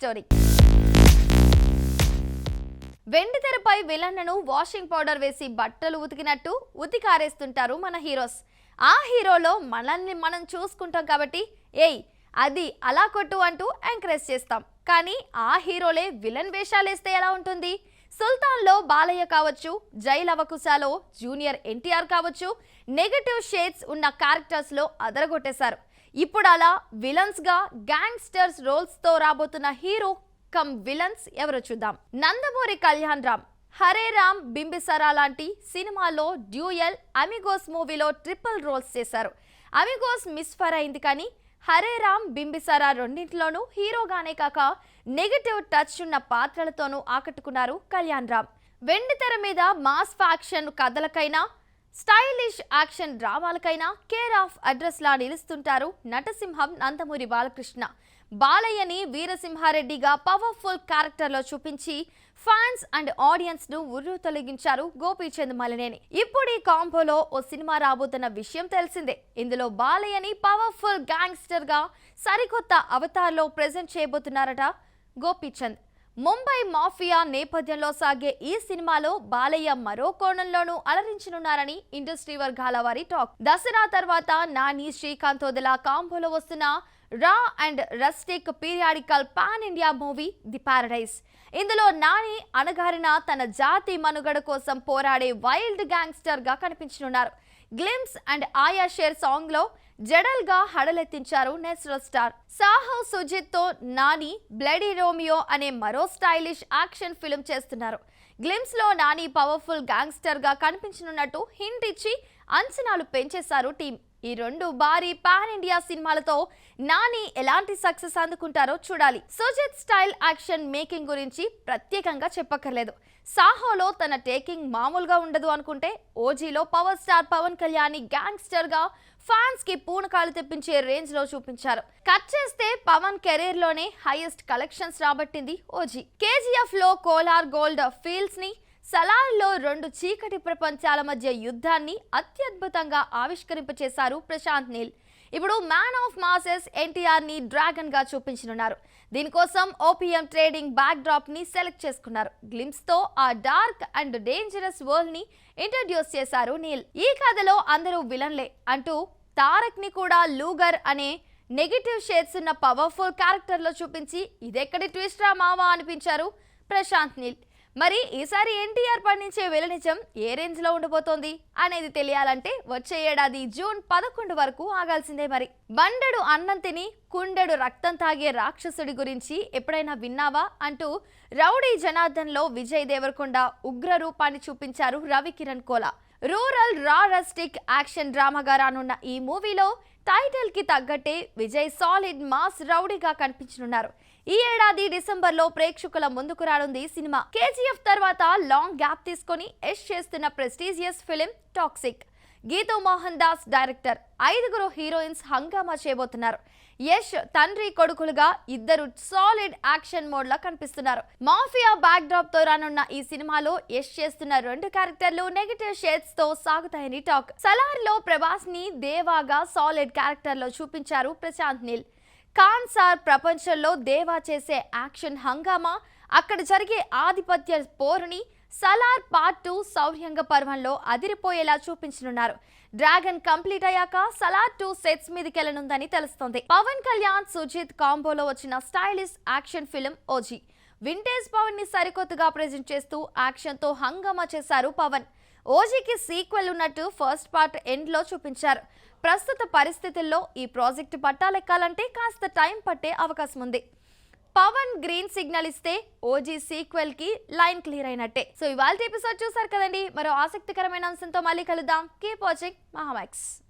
Story. వెండి తెరపై విలన్లను washing powder వేసి బట్టలు ఉతికినట్టు ఉతికారేస్తుంటారు మన హీరోస్. ఆ హీరోలో మనల్ని మనం చూసుకుంటాం కాబట్టి ఏయ్ అది అలా కొట్టు అంటూ ఎంకరేజ్ చేస్తాం. కానీ ఆ హీరోలే విలన్ వేషాలేస్తే ఎలా ఉంటుంది? సుల్తాన్లో బాలయ్య కావచ్చు, జై లవకుశలో జూనియర్ ఎన్టీఆర్ కావచ్చు, నెగటివ్ షేడ్స్ ఉన్న క్యారెక్టర్స్లో అదరగొట్టేశారు. ఇప్పుడు అలా విలన్స్గా గ్యాంగ్స్టర్స్ రోల్స్తో రాబోతున్న హీరో కమ్ విలన్స్ ఎవరో చూద్దాం. నందమూరి కళ్యాణ్ రామ్ హరే రామ్ బింబిసారా లాంటి సినిమాలో డ్యూయల్, అమిగోస్ మూవీలో ట్రిపుల్ రోల్స్ చేశారు. అమిగోస్ మిస్ఫర్ అయింది, కానీ హరే రామ్ బింబిసారా రెండింటిలోనూ హీరోగానే కాక నెగటివ్ టచ్ ఉన్న పాత్రలతోనూ ఆకట్టుకున్నారు కళ్యాణ్ రామ్. వెండి తెర మీద మాస్ ఫ్యాక్షన్ కథలకైనా స్టైలిష్ యాక్షన్ డ్రామాలకైనా కేర్ ఆఫ్ అడ్రస్ లా నిలుస్తుంటారు నటసింహం నందమూరి బాలకృష్ణ. బాలయ్యని వీరసింహారెడ్డిగా పవర్ఫుల్ క్యారెక్టర్లో చూపించి ఫ్యాన్స్ అండ్ ఆడియన్స్ ను ఉర్రు తొలగించారు గోపీచంద్ మలినేని. ఇప్పుడు ఈ కాంబోలో ఓ సినిమా రాబోతున్న విషయం తెలిసిందే. ఇందులో బాలయ్యని పవర్ఫుల్ గ్యాంగ్స్టర్ గా సరికొత్త అవతార్లో ప్రెజెంట్ చేయబోతున్నారట గోపీచంద్. ముంబై మాఫియా నేపథ్యంలో సాగే ఈ సినిమాలో బాలయ్య మరో కోణంలోనూ అలరించనున్నారని ఇండస్ట్రీ వర్గాల వారి టాక్. దసరా తర్వాత నాని, శ్రీకాంత్ వదిలా కాంబోలో వస్తున్న రా and rustic periodical pan India movie the paradise. ఇందులో నాని అణగారిన తన జాతి మనుగడ కోసం పోరాడే వైల్డ్ గ్యాంగ్స్టర్ గా కనిపించనున్నారు. గ్లిమ్స్ అండ్ ఆయా షేర్ సాంగ్ లో జడల్ గా హడలెత్తించారు నేచురల్ స్టార్. సాహో సుజిత్ తో నాని బ్లడీ రోమియో అనే మరో స్టైలిష్ యాక్షన్ ఫిల్మ్ చేస్తున్నారు. గ్లిమ్స్ లో నాని పవర్ఫుల్ గ్యాంగ్స్టర్ గా కనిపించనున్నట్టు హింట్ ఇచ్చి అంచనాలు పెంచేశారు టీం. ఈ రెండు భారీ పాన్ ఇండియా సినిమాలతో నాని ఎలాంటి సక్సెస్ అందుకుంటారో చూడాలి. సుజిత్ స్టైల్ యాక్షన్ మేకింగ్ గురించి ప్రత్యేకంగా చెప్పక్కర్లేదు. సాహోలో తన టేకింగ్ మామూలుగా ఉండదు అనుకుంటే, ఓజీలో power star Pawan Kalyan gangster గా ఫ్యాన్స్ కి పూనకాలు తెప్పించే రేంజ్ లో చూపించారు. కట్ చేస్తే పవన్ కెరీర్ లోనే హైయెస్ట్ కలెక్షన్స్ రాబట్టింది ఓజీ. కేజీఎఫ్ లో కోలార్ గోల్డ్ ఫీల్డ్స్ ని, సలార్లో రెండు చీకటి ప్రపంచాల మధ్య యుద్ధాన్ని అత్యద్భుతంగా ఆవిష్కరింపచేశారు ప్రశాంత్ నీల్. ఇప్పుడు మ్యాన్ ఆఫ్ మాసెస్ ఎన్టీఆర్ ని డ్రాగన్ గా చూపించనున్నారు. దీనికోసం ఓపీఎం ట్రేడింగ్ బ్యాక్ డ్రాప్ ని సెలెక్ట్ చేసుకున్నారు. గ్లిమ్స్ తో ఆ డార్క్ అండ్ డేంజరస్ వరల్డ్ ని ఇంట్రడ్యూస్ చేశారు నీల్. ఈ కథలో అందరూ విలన్లే అంటూ తారక్ ని కూడా లూగర్ అనే నెగటివ్ షేడ్స్ ఉన్న పవర్ఫుల్ క్యారెక్టర్ లో చూపించి ఇదెక్కడి ట్విస్ట్ రా మావా అనిపించారు ప్రశాంత్ నీల్. మరి ఈసారి ఎన్టీఆర్ పండించే విలనిజం ఏ రేంజ్ లో ఉండబోతోంది అనేది తెలియాలంటే వచ్చే ఏడాది జూన్ 11 వరకు ఆగాల్సిందే. మరి బండెడు అన్నం తిని కుండెడు రక్తం తాగే రాక్షసుడి గురించి ఎప్పుడైనా విన్నావా అంటూ రౌడీ జనార్దన్ లో విజయ్ దేవరకొండ ఉగ్ర రూపాన్ని చూపించారు Ravikiran Kola. Rural raw rustic action డ్రామాగా రానున్న ఈ మూవీలో టైటిల్ కి తగ్గట్టే విజయ్ సాలిడ్ మాస్ రౌడీగా కనిపించనున్నారు. ఈ ఏడాది డిసెంబర్ లో ప్రేక్షకుల ముందుకు రానుంది సినిమా. కేజీఎఫ్ తర్వాత లాంగ్ గ్యాప్ తీసుకొని యష్ చేస్తున్న prestigious film Toxic. Geetu Mohan Das director. 5 heroines హంగామా చేయబోతున్నారు. యష్ తండ్రి కొడుకులుగా ఇద్దరు సాలిడ్ యాక్షన్ మోడ్ లో కనిపిస్తున్నారు. మాఫియా బ్యాక్ డ్రాప్ తో రానున్న ఈ సినిమాలో యష్ చేస్తున్న 2 క్యారెక్టర్లు నెగటివ్ షేడ్స్ తో సాగుతాయని టాక్. సలార్ లో ప్రభాస్ ని దేవాగా సాలిడ్ క్యారెక్టర్ లో చూపించారు ప్రశాంత్ నీల్. ఖాన్ సార్ ప్రపంచంలో దేవా చేసే యాక్షన్ హంగామా, అక్కడ జరిగే ఆధిపత్య పోరుని సలార్ పార్ట్ 2 సౌర్యంగ పర్వంలో అదిరిపోయేలా చూపించనున్నారు. డ్రాగన్ కంప్లీట్ అయ్యాక సలార్ 2 సెట్స్ మీదకెళ్లనుందని తెలుస్తోంది. పవన్ కళ్యాణ్ సుజిత్ కాంబోలో వచ్చిన stylish action film OG. Vintage Pawan ని సరికొత్తగా ప్రెజెంట్ చేస్తూ యాక్షన్ తో హంగామా చేశారు పవన్. ఓజీకి సీక్వెల్ ఉన్నట్టు ఫస్ట్ పార్ట్ ఎండ్ లో చూపించారు. ప్రస్తుత పరిస్థితుల్లో ఈ ప్రాజెక్టు పట్టాలెక్కాలంటే కాస్త టైం పట్టే అవకాశం ఉంది. పవన్ గ్రీన్ సిగ్నల్ ఇస్తే ఓజీ సీక్వెల్ కి లైన్ క్లియర్ అయినట్టే. సో ఇవాళ ఎపిసోడ్ చూసారు కదండి. మరో ఆసక్తికరమైన అంశంతో మళ్ళీ కలుద్దాం. Keep watching Mahaa Max.